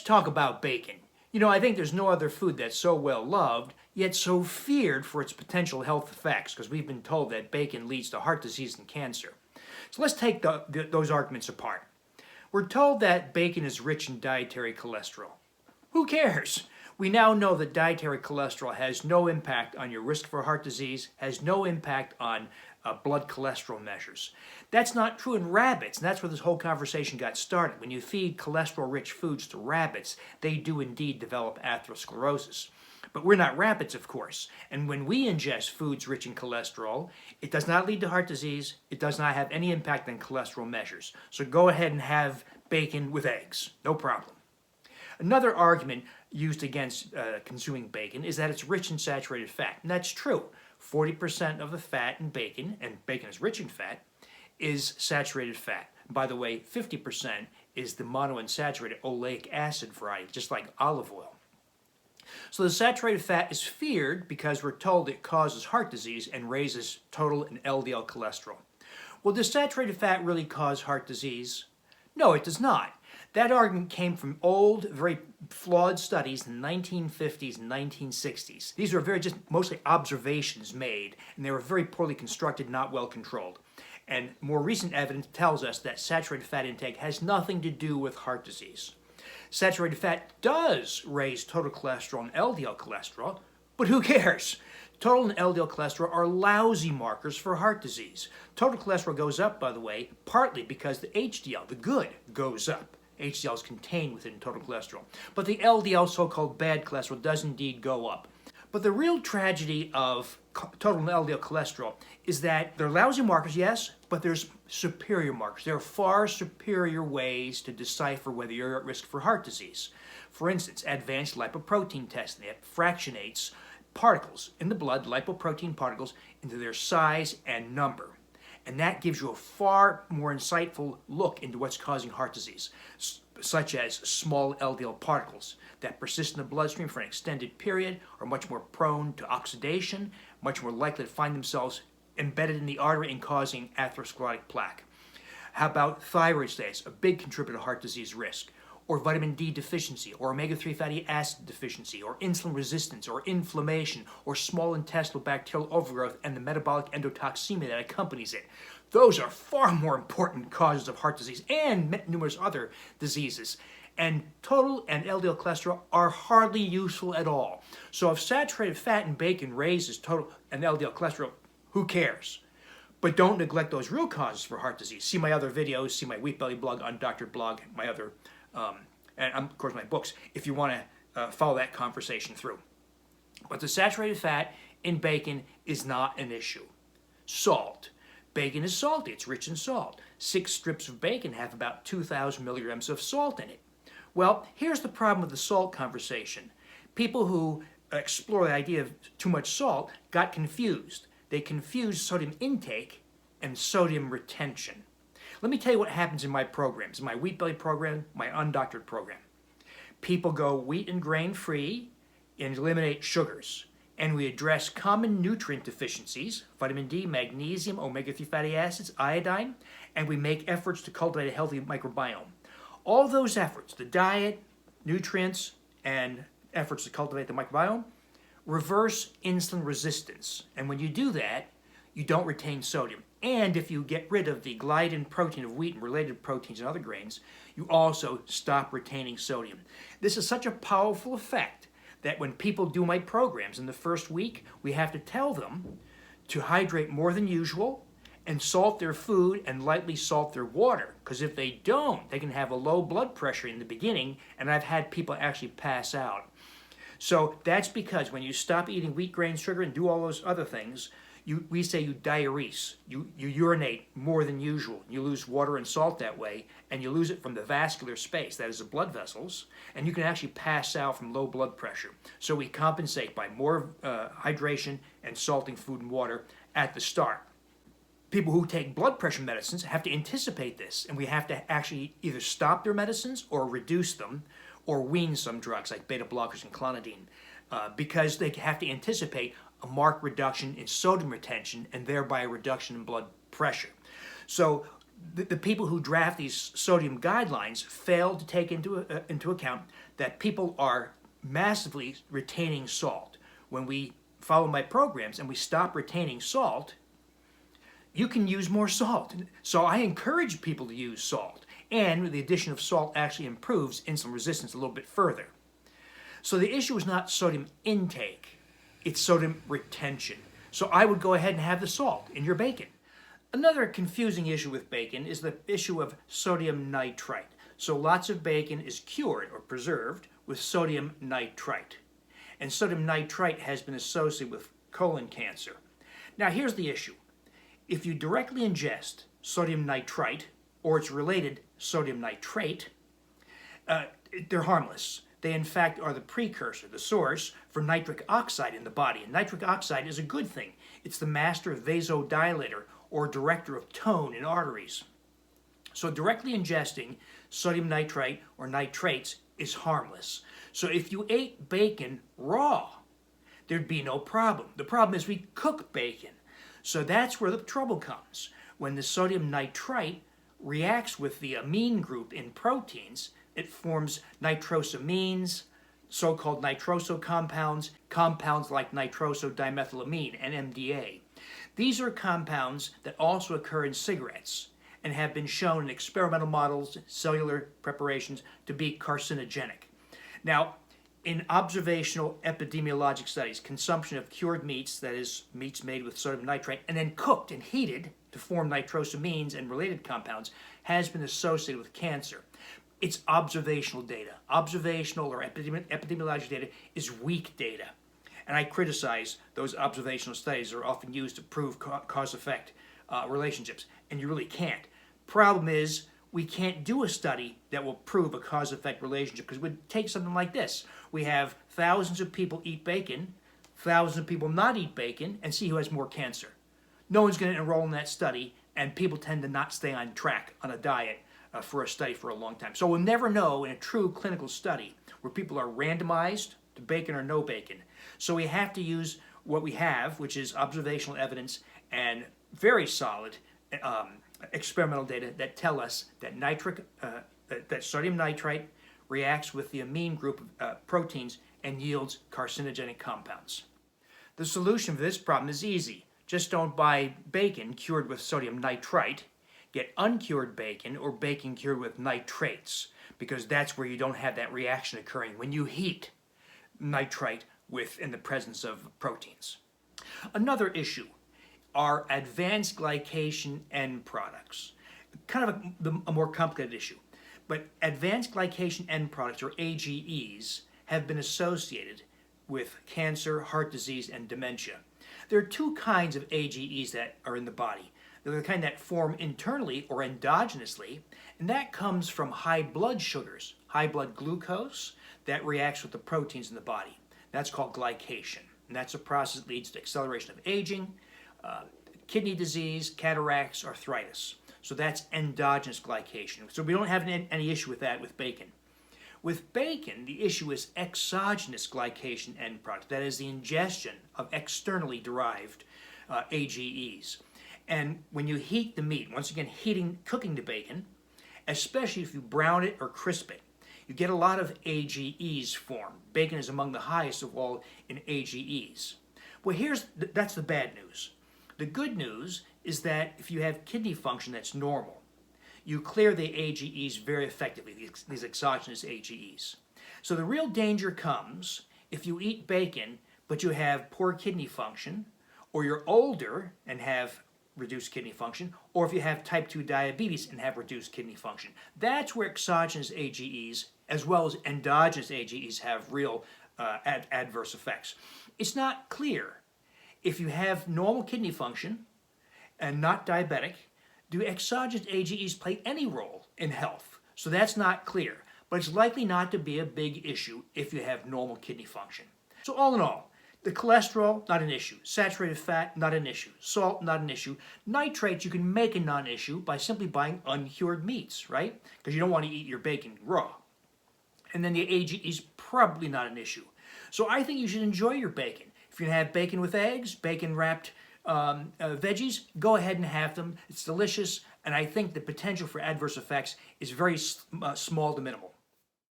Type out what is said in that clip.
talk about bacon. You know, I think there's no other food that's so well loved, yet so feared for its potential health effects, because we've been told that bacon leads to heart disease and cancer. So let's take those arguments apart. We're told that bacon is rich in dietary cholesterol. Who cares? We now know that dietary cholesterol has no impact on your risk for heart disease, has no impact on blood cholesterol measures. That's not true in rabbits, and that's where this whole conversation got started. When you feed cholesterol-rich foods to rabbits, they do indeed develop atherosclerosis. But we're not rabbits, of course, and when we ingest foods rich in cholesterol, it does not lead to heart disease, it does not have any impact on cholesterol measures. So go ahead and have bacon with eggs, no problem. Another argument used against consuming bacon is that it's rich in saturated fat, and that's true. 40% of the fat in bacon, and bacon is rich in fat, is saturated fat. By the way, 50% is the monounsaturated oleic acid variety, just like olive oil. So the saturated fat is feared because we're told it causes heart disease and raises total and LDL cholesterol. Well, does saturated fat really cause heart disease? No, it does not. That argument came from old, very flawed studies in the 1950s and 1960s. These were just mostly observations made, and they were very poorly constructed, not well controlled. And more recent evidence tells us that saturated fat intake has nothing to do with heart disease. Saturated fat does raise total cholesterol and LDL cholesterol, but who cares? Total and LDL cholesterol are lousy markers for heart disease. Total cholesterol goes up, by the way, partly because the HDL, the good, goes up. HDL is contained within total cholesterol. But the LDL, so-called bad cholesterol, does indeed go up. But the real tragedy of total and LDL cholesterol is that they're lousy markers, yes, but there's superior markers. There are far superior ways to decipher whether you're at risk for heart disease. For instance, advanced lipoprotein testing that fractionates particles in the blood, lipoprotein particles, into their size and number. And that gives you a far more insightful look into what's causing heart disease, such as small LDL particles that persist in the bloodstream for an extended period, are much more prone to oxidation, much more likely to find themselves embedded in the artery and causing atherosclerotic plaque. How about thyroid status, a big contributor to heart disease risk? Or vitamin D deficiency, or omega-3 fatty acid deficiency, or insulin resistance, or inflammation, or small intestinal bacterial overgrowth and the metabolic endotoxemia that accompanies it. Those are far more important causes of heart disease and numerous other diseases. And total and LDL cholesterol are hardly useful at all. So if saturated fat in bacon raises total and LDL cholesterol, who cares? But don't neglect those real causes for heart disease. See my other videos, see my Wheat Belly blog, Undoctored blog, my other and of course my books, if you want to follow that conversation through. But the saturated fat in bacon is not an issue. Salt. Bacon is salty. It's rich in salt. 6 strips of bacon have about 2,000 milligrams of salt in it. Well, here's the problem with the salt conversation. People who explore the idea of too much salt got confused. They confused sodium intake and sodium retention. Let me tell you what happens in my programs, in my Wheat Belly program, my Undoctored program. People go wheat and grain free and eliminate sugars. And we address common nutrient deficiencies, vitamin D, magnesium, omega-3 fatty acids, iodine, and we make efforts to cultivate a healthy microbiome. All those efforts, the diet, nutrients, and efforts to cultivate the microbiome, reverse insulin resistance. And when you do that, you don't retain sodium. And if you get rid of the gliadin protein of wheat and related proteins and other grains, you also stop retaining sodium. This is such a powerful effect that when people do my programs in the first week, we have to tell them to hydrate more than usual and salt their food and lightly salt their water. Because if they don't, they can have a low blood pressure in the beginning, and I've had people actually pass out. So that's because when you stop eating wheat, grain, sugar, and do all those other things, we say you diurese, you urinate more than usual. You lose water and salt that way, and you lose it from the vascular space, that is the blood vessels, and you can actually pass out from low blood pressure. So we compensate by more hydration and salting food and water at the start. People who take blood pressure medicines have to anticipate this, and we have to actually either stop their medicines or reduce them or wean some drugs like beta blockers and clonidine because they have to anticipate a marked reduction in sodium retention and thereby a reduction in blood pressure. So the people who draft these sodium guidelines fail to take into account that people are massively retaining salt. When we follow my programs and we stop retaining salt, you can use more salt. So I encourage people to use salt. And the addition of salt actually improves insulin resistance a little bit further. So the issue is not sodium intake, it's sodium retention. So I would go ahead and have the salt in your bacon. Another confusing issue with bacon is the issue of sodium nitrite. So lots of bacon is cured or preserved with sodium nitrite. And sodium nitrite has been associated with colon cancer. Now here's the issue. If you directly ingest sodium nitrite or its related sodium nitrate, they're harmless. They in fact are the precursor, the source for nitric oxide in the body. And nitric oxide is a good thing. It's the master vasodilator or director of tone in arteries. So directly ingesting sodium nitrite or nitrates is harmless. So if you ate bacon raw, there'd be no problem. The problem is we cook bacon. So that's where the trouble comes. When the sodium nitrite reacts with the amine group in proteins, it forms nitrosamines, so-called nitroso compounds, compounds like nitrosodimethylamine, NMDA. These are compounds that also occur in cigarettes and have been shown in experimental models, cellular preparations, to be carcinogenic. Now, in observational epidemiologic studies, consumption of cured meats, that is, meats made with sodium nitrite, and then cooked and heated to form nitrosamines and related compounds, has been associated with cancer. It's observational data. Observational or epidemiologic data is weak data. And I criticize those observational studies that are often used to prove cause-effect relationships, and you really can't. Problem is, we can't do a study that will prove a cause-effect relationship because it would take something like this. We have thousands of people eat bacon, thousands of people not eat bacon, and see who has more cancer. No one's going to enroll in that study, and people tend to not stay on track on a diet for a study for a long time. So we'll never know in a true clinical study where people are randomized to bacon or no bacon. So we have to use what we have, which is observational evidence and very solid experimental data that tell us that that sodium nitrite reacts with the amine group of proteins and yields carcinogenic compounds. The solution for this problem is easy. Just don't buy bacon cured with sodium nitrite. Get uncured bacon or bacon cured with nitrates, because that's where you don't have that reaction occurring when you heat nitrite in the presence of proteins. Another issue are advanced glycation end products. Kind of a more complicated issue. But advanced glycation end products, or AGEs, have been associated with cancer, heart disease, and dementia. There are two kinds of AGEs that are in the body. They're the kind that form internally or endogenously, and that comes from high blood sugars, high blood glucose, that reacts with the proteins in the body. That's called glycation, and that's a process that leads to acceleration of aging, kidney disease, cataracts, arthritis. So that's endogenous glycation. So we don't have any issue with that with bacon. With bacon, the issue is exogenous glycation end product, that is the ingestion of externally derived AGEs. And when you heat the meat, once again, cooking the bacon, especially if you brown it or crisp it, you get a lot of AGEs formed. Bacon is among the highest of all in AGEs. Well, that's the bad news. The good news is that if you have kidney function that's normal, you clear the AGEs very effectively, these exogenous AGEs. So the real danger comes if you eat bacon, but you have poor kidney function, or you're older and have reduced kidney function, or if you have type 2 diabetes and have reduced kidney function. That's where exogenous AGEs, as well as endogenous AGEs, have real adverse effects. It's not clear if you have normal kidney function and not diabetic, do exogenous AGEs play any role in health? So that's not clear, but it's likely not to be a big issue if you have normal kidney function. So all in all, the cholesterol, not an issue. Saturated fat, not an issue. Salt, not an issue. Nitrates, you can make a non-issue by simply buying uncured meats, right? Because you don't want to eat your bacon raw. And then the AGEs, probably not an issue. So I think you should enjoy your bacon. If you're going to have bacon with eggs, bacon-wrapped veggies, go ahead and have them. It's delicious, and I think the potential for adverse effects is very small to minimal.